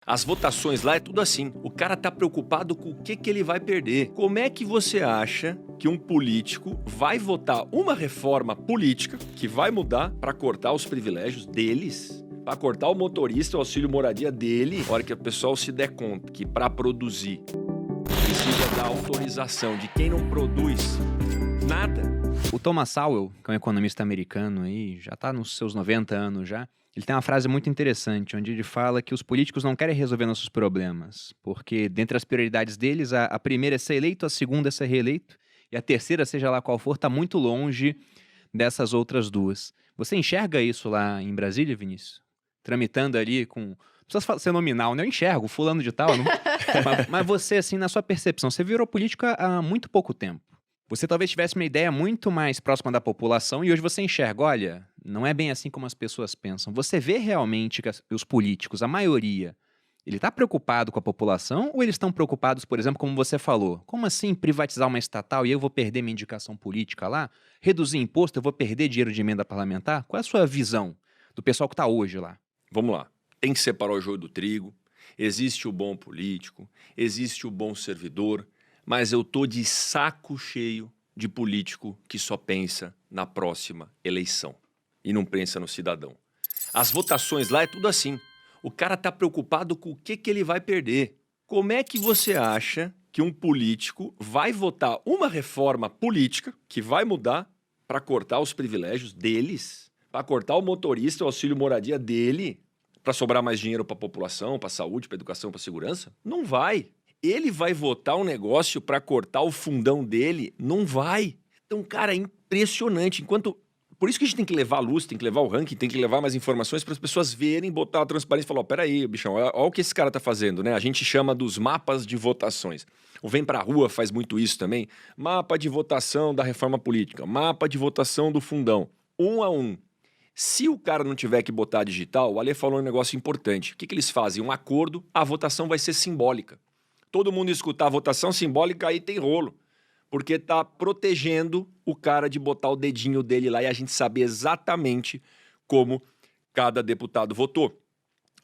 As votações lá é tudo assim. O cara tá preocupado com o que ele vai perder. Como é que você acha que um político vai votar uma reforma política que vai mudar para cortar os privilégios deles? Para cortar o motorista, o auxílio moradia dele? A hora que o pessoal se der conta que para produzir precisa da autorização de quem não produz nada. O Thomas Sowell, que é um economista americano aí, já está nos seus 90 anos já, ele tem uma frase muito interessante, onde ele fala que os políticos não querem resolver nossos problemas, porque dentre as prioridades deles, a primeira é ser eleito, a segunda é ser reeleito, e a terceira, seja lá qual for, está muito longe dessas outras duas. Você enxerga isso lá em Brasília, Vinícius? Tramitando ali com... Não precisa ser nominal, né? Eu enxergo, fulano de tal. Não... mas você, assim, na sua percepção, você virou política há muito pouco tempo. Você talvez tivesse uma ideia muito mais próxima da população e hoje você enxerga, olha, não é bem assim como as pessoas pensam. Você vê realmente que os políticos, a maioria, ele está preocupado com a população ou eles estão preocupados, por exemplo, como você falou, como assim privatizar uma estatal e eu vou perder minha indicação política lá? Reduzir imposto, eu vou perder dinheiro de emenda parlamentar? Qual é a sua visão do pessoal que está hoje lá? Vamos lá, tem que separar o joio do trigo, existe o bom político, existe o bom servidor, mas eu tô de saco cheio de político que só pensa na próxima eleição e não pensa no cidadão. As votações lá é tudo assim. O cara tá preocupado com o que ele vai perder. Como é que você acha que um político vai votar uma reforma política que vai mudar para cortar os privilégios deles, para cortar o motorista, o auxílio moradia dele, para sobrar mais dinheiro para a população, para a saúde, para a educação, para a segurança? Não vai. Ele vai votar um negócio para cortar o fundão dele? Não vai. Então, cara, é impressionante. Por isso que a gente tem que levar a luz, tem que levar o ranking, tem que levar mais informações para as pessoas verem, botar a transparência e falar, peraí, bichão, olha o que esse cara tá fazendo, né? A gente chama dos mapas de votações. O Vem Pra Rua faz muito isso também. Mapa de votação da reforma política, mapa de votação do fundão. 1 a 1. Se o cara não tiver que botar digital, o Ale falou um negócio importante. O que eles fazem? Um acordo, a votação vai ser simbólica. Todo mundo escutar a votação simbólica, aí tem rolo. Porque tá protegendo o cara de botar o dedinho dele lá e a gente saber exatamente como cada deputado votou.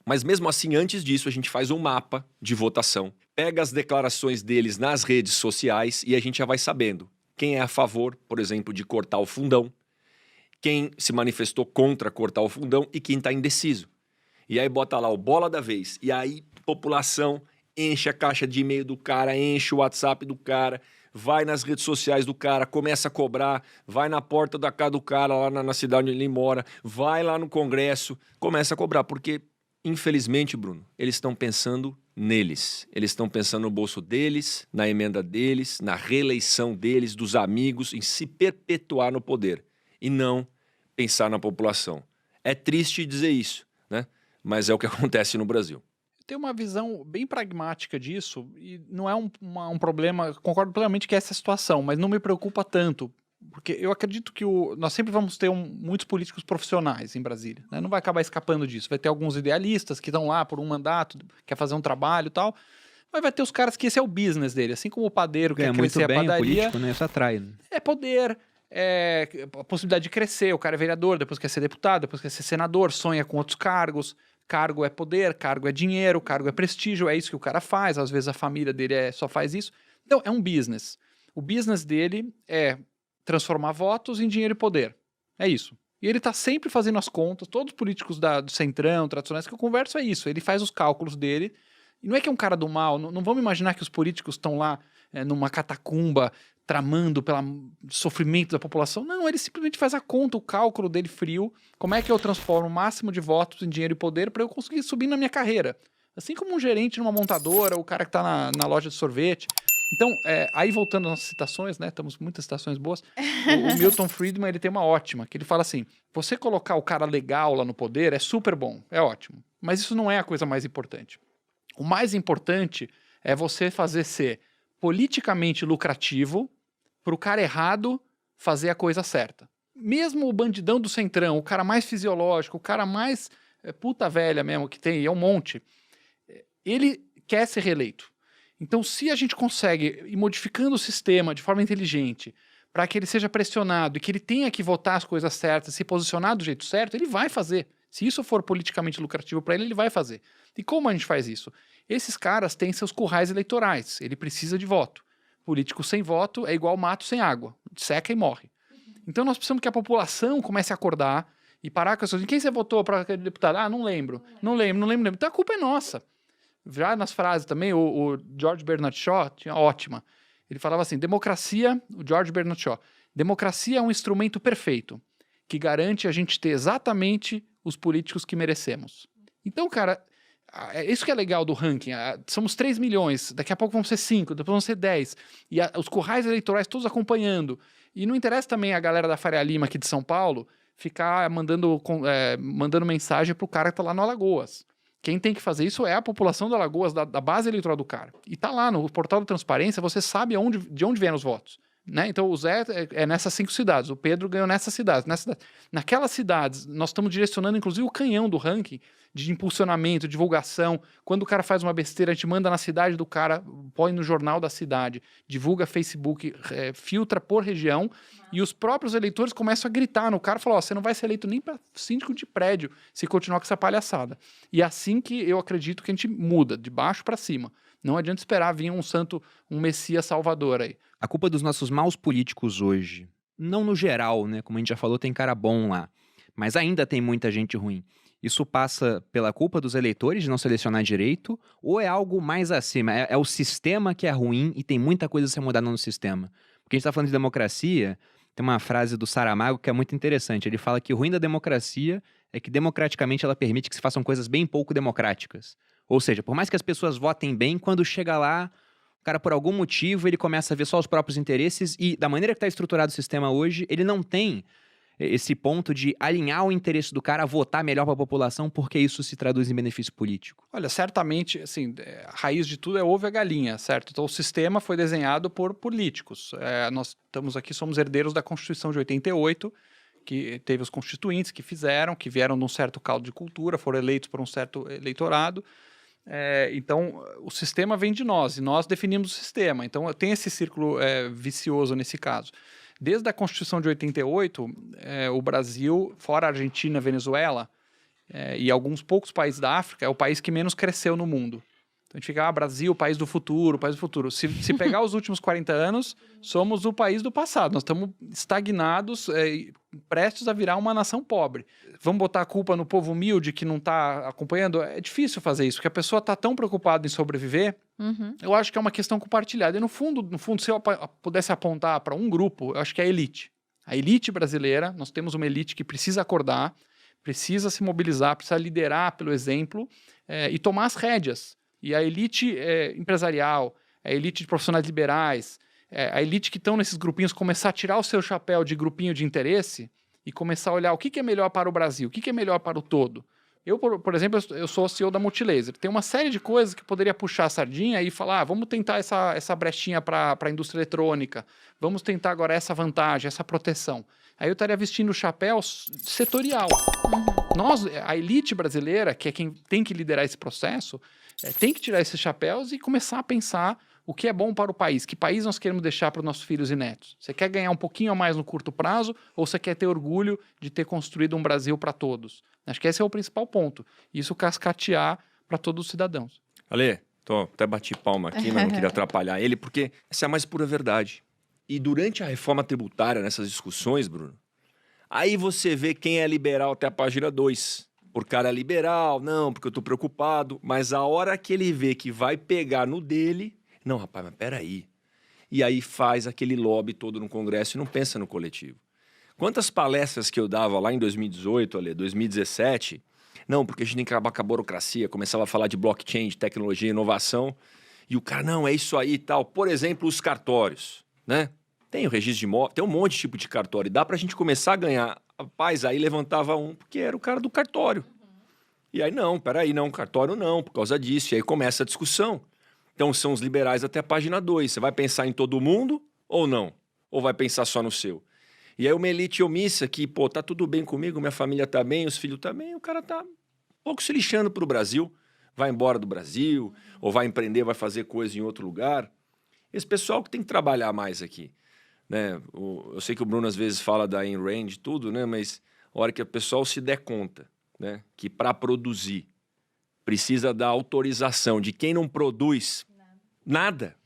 Mas mesmo assim, antes disso, a gente faz um mapa de votação. Pega as declarações deles nas redes sociais e a gente já vai sabendo quem é a favor, por exemplo, de cortar o fundão, quem se manifestou contra cortar o fundão e quem tá indeciso. E aí bota lá o bola da vez. E aí, população... enche a caixa de e-mail do cara, enche o WhatsApp do cara, vai nas redes sociais do cara, começa a cobrar, vai na porta da casa do cara, lá na cidade onde ele mora, vai lá no Congresso, começa a cobrar, porque, infelizmente, Bruno, eles estão pensando neles. Eles estão pensando no bolso deles, na emenda deles, na reeleição deles, dos amigos, em se perpetuar no poder, e não pensar na população. É triste dizer isso, né? Mas é o que acontece no Brasil. Tem uma visão bem pragmática disso e não é um problema, concordo plenamente que é essa situação, mas não me preocupa tanto, porque eu acredito que nós sempre vamos ter muitos políticos profissionais em Brasília, né? Não vai acabar escapando disso, vai ter alguns idealistas que estão lá por um mandato, quer fazer um trabalho e tal, mas vai ter os caras que esse é o business dele, assim como o padeiro quer crescer a padaria. Político, né? Isso atrai. Né? É poder, é a possibilidade de crescer, o cara é vereador, depois quer ser deputado, depois quer ser senador, sonha com outros cargos. Cargo é poder, cargo é dinheiro, cargo é prestígio, é isso que o cara faz, às vezes a família dele só faz isso. Então, é um business. O business dele é transformar votos em dinheiro e poder. É isso. E ele tá sempre fazendo as contas, todos os políticos do Centrão, tradicionais, que eu converso é isso, ele faz os cálculos dele, e não é que é um cara do mal, não vamos imaginar que os políticos estão lá numa catacumba, tramando pelo sofrimento da população. Não, ele simplesmente faz a conta, o cálculo dele frio. Como é que eu transformo o máximo de votos em dinheiro e poder para eu conseguir subir na minha carreira? Assim como um gerente numa montadora, o cara que está na loja de sorvete. Então, aí voltando às nossas citações, né? Temos muitas citações boas. O Milton Friedman, ele tem uma ótima, que ele fala assim, você colocar o cara legal lá no poder é super bom, é ótimo. Mas isso não é a coisa mais importante. O mais importante é você fazer ser politicamente lucrativo para o cara errado fazer a coisa certa. Mesmo o bandidão do Centrão, o cara mais fisiológico, o cara mais puta velha mesmo que tem, é um monte, ele quer ser reeleito. Então, se a gente consegue ir modificando o sistema de forma inteligente para que ele seja pressionado e que ele tenha que votar as coisas certas, se posicionar do jeito certo, ele vai fazer. Se isso for politicamente lucrativo para ele vai fazer. E como a gente faz isso? Esses caras têm seus currais eleitorais, ele precisa de voto. Político sem voto é igual mato sem água, seca e morre. Então nós precisamos que a população comece a acordar e parar com essas coisas. Quem você votou para aquele deputado? Ah, não lembro. Então a culpa é nossa. Já nas frases também, o George Bernard Shaw tinha ótima. Ele falava assim, democracia, o George Bernard Shaw, democracia é um instrumento perfeito que garante a gente ter exatamente os políticos que merecemos. Então, cara, isso que é legal do ranking. Somos 3 milhões, daqui a pouco vão ser 5, depois vão ser 10. E os currais eleitorais todos acompanhando. E não interessa também a galera da Faria Lima aqui de São Paulo ficar mandando mensagem pro cara que tá lá no Alagoas. Quem tem que fazer isso é a população do Alagoas, da base eleitoral do cara. E tá lá no portal da transparência, você sabe de onde vêm os votos. Né? Então o Zé é nessas 5 cidades, o Pedro ganhou nessas cidades. Naquelas cidades, nós estamos direcionando inclusive o canhão do ranking de impulsionamento, divulgação. Quando o cara faz uma besteira, a gente manda na cidade do cara, põe no jornal da cidade, divulga Facebook, filtra por região, e os próprios eleitores começam a gritar no cara, falam, você não vai ser eleito nem para síndico de prédio se continuar com essa palhaçada. E é assim que eu acredito que a gente muda, de baixo para cima. Não adianta esperar vir um santo, um messias salvador aí. A culpa dos nossos maus políticos hoje, não no geral, né? Como a gente já falou, tem cara bom lá. Mas ainda tem muita gente ruim. Isso passa pela culpa dos eleitores de não selecionar direito? Ou é algo mais acima? É o sistema que é ruim e tem muita coisa a ser mudada no sistema? Porque a gente está falando de democracia, tem uma frase do Saramago que é muito interessante. Ele fala que o ruim da democracia é que democraticamente ela permite que se façam coisas bem pouco democráticas. Ou seja, por mais que as pessoas votem bem, quando chega lá, o cara, por algum motivo, ele começa a ver só os próprios interesses e, da maneira que está estruturado o sistema hoje, ele não tem esse ponto de alinhar o interesse do cara a votar melhor para a população, porque isso se traduz em benefício político. Olha, certamente, assim, a raiz de tudo é ovo e a galinha, certo? Então o sistema foi desenhado por políticos. Nós estamos aqui, somos herdeiros da Constituição de 88, que teve os constituintes que vieram de um certo caldo de cultura, foram eleitos por um certo eleitorado. Então, o sistema vem de nós, e nós definimos o sistema. Então, tem esse círculo vicioso nesse caso. Desde a Constituição de 88, o Brasil, fora a Argentina, Venezuela, e alguns poucos países da África, é o país que menos cresceu no mundo. Então, a gente fica, Brasil, país do futuro, país do futuro. Se pegar os últimos 40 anos, somos o país do passado. Nós estamos estagnados, prestes a virar uma nação pobre. Vamos botar a culpa no povo humilde que não está acompanhando? É difícil fazer isso, porque a pessoa está tão preocupada em sobreviver. Eu acho que é uma questão compartilhada. E no fundo, se eu pudesse apontar para um grupo, eu acho que é a elite. A elite brasileira, nós temos uma elite que precisa acordar, precisa se mobilizar, precisa liderar pelo exemplo e tomar as rédeas. E a elite empresarial, a elite de profissionais liberais, a elite que estão nesses grupinhos, começar a tirar o seu chapéu de grupinho de interesse e começar a olhar o que é melhor para o Brasil, o que é melhor para o todo. Eu, por exemplo, eu sou CEO da Multilaser. Tem uma série de coisas que poderia puxar a sardinha e falar, vamos tentar essa brechinha para a indústria eletrônica, vamos tentar agora essa vantagem, essa proteção. Aí eu estaria vestindo o chapéu setorial. A elite brasileira, que é quem tem que liderar esse processo, tem que tirar esses chapéus e começar a pensar o que é bom para o país, que país nós queremos deixar para os nossos filhos e netos. Você quer ganhar um pouquinho a mais no curto prazo ou você quer ter orgulho de ter construído um Brasil para todos? Acho que esse é o principal ponto. Isso cascatear para todos os cidadãos. Ale, até bati palma aqui, mas não queria atrapalhar ele, porque essa é a mais pura verdade. E durante a reforma tributária, nessas discussões, Bruno, aí você vê quem é liberal até a página 2. Por cara liberal, não, porque eu tô preocupado. Mas a hora que ele vê que vai pegar no dele... Não, rapaz, mas peraí. E aí faz aquele lobby todo no Congresso e não pensa no coletivo. Quantas palestras que eu dava lá em 2018, 2017... Não, porque a gente tem que acabar com a burocracia. Começava a falar de blockchain, de tecnologia, inovação. E o cara, não, é isso aí e tal. Por exemplo, os cartórios, né? Tem o registro de imóvel, tem um monte de tipo de cartório. Dá pra gente começar a ganhar. Rapaz, aí levantava um, porque era o cara do cartório. E aí, não, peraí, não, cartório não, por causa disso. E aí começa a discussão. Então, são os liberais até a página 2. Você vai pensar em todo mundo ou não? Ou vai pensar só no seu? E aí uma elite omissa que, tá tudo bem comigo, minha família tá bem, os filhos tá bem, o cara tá um pouco se lixando pro Brasil, vai embora do Brasil, ou vai empreender, vai fazer coisa em outro lugar. Esse pessoal que tem que trabalhar mais aqui. Né? Eu sei que o Bruno às vezes fala da Ayn Rand e tudo, né? Mas a hora que o pessoal se der conta né, que para produzir precisa da autorização de quem não produz nada,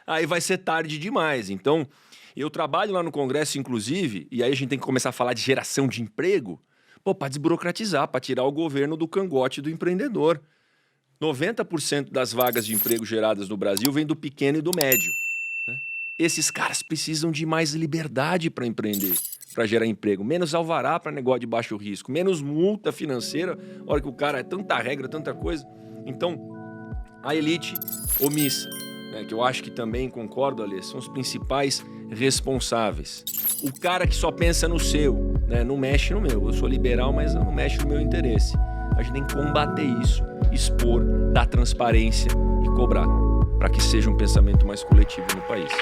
aí vai ser tarde demais. Então, eu trabalho lá no Congresso, inclusive, e aí a gente tem que começar a falar de geração de emprego, para desburocratizar, para tirar o governo do cangote do empreendedor. 90% das vagas de emprego geradas no Brasil vem do pequeno e do médio, né? Esses caras precisam de mais liberdade para empreender, para gerar emprego, menos alvará para negócio de baixo risco, menos multa financeira, a hora que o cara é tanta regra, tanta coisa. Então, a elite omissa, né, que eu acho que também concordo, Alê, são os principais responsáveis. O cara que só pensa no seu, né, não mexe no meu. Eu sou liberal, mas não mexe no meu interesse. A gente tem que combater isso, expor, dar transparência e cobrar, para que seja um pensamento mais coletivo no país.